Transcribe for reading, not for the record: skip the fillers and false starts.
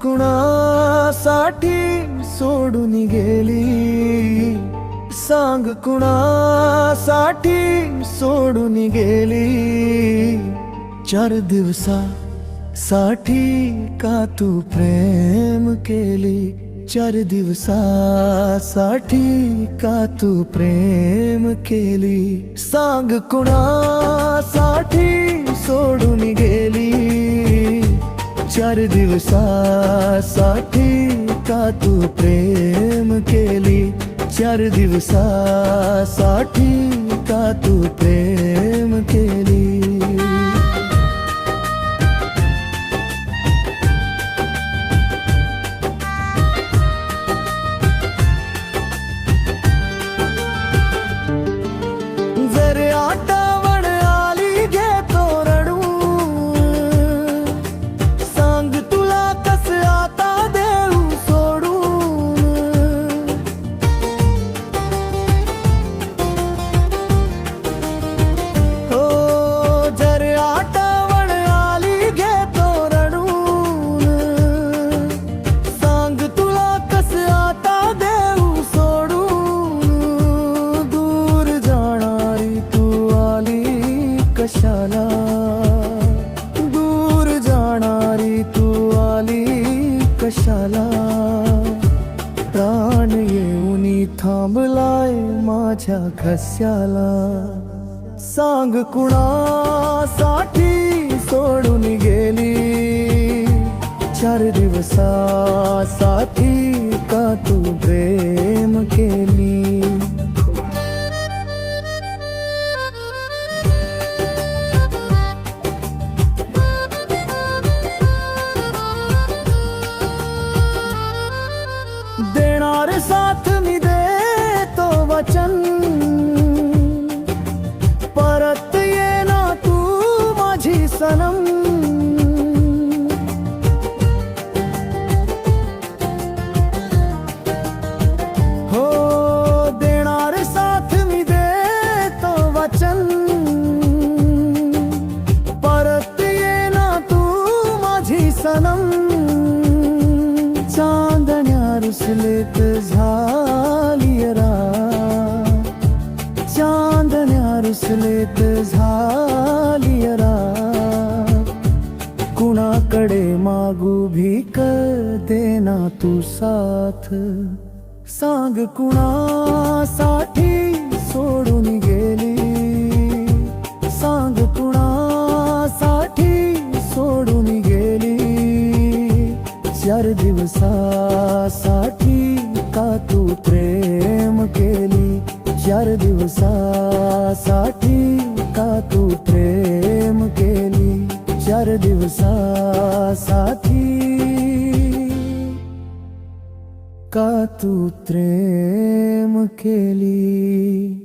कुणासाठी सोडून गेली, सांग कुणासाठी सोडून गेली. 4 दिवसासाठी का तू प्रेम केली, 4 दिवसासाठी का तू प्रेम केली. सांग कुणासाठी सोडून गेली, 4 दिवसासाठी का तू प्रेम केली, 4 दिवसासाठी का तू प्रेम केली. जर आठवण आली घेतो रडून, सांग तुला कसं आता देऊ सोडून. हो जर आठवण आली घेतो रडून, सांग तुला कसं आता देऊ सोडून. दूर जाणारी तू आली कशाला, दूर जाणारी तू आली कशाला. प्राण येऊनी थांबलाय माझ्या घस्याला. सांग कुणासाठी सोडून गेली, 4 दिवसासाठी का तू प्रेम केली. देणार साथ मी देतो वचन, परत ये ना तू माझी सनम. हो देणार साथ मी देतो वचन, परत ये ना तू माझी सनम. चांदण्या रुसलेत झाली रात, चांदण्या रुसलेत झाली रात. कुणाकडे मागू भीक देना तू साथ. सांग कुणासाठी सोडून गेली, सांग कुणासाठी सोडून गेली. 4 दिवसासाठी का तू प्रेम केली, 4 दिवसासाठी का तू प्रेम केली, 4 दिवसासाठी का तू प्रेम केली.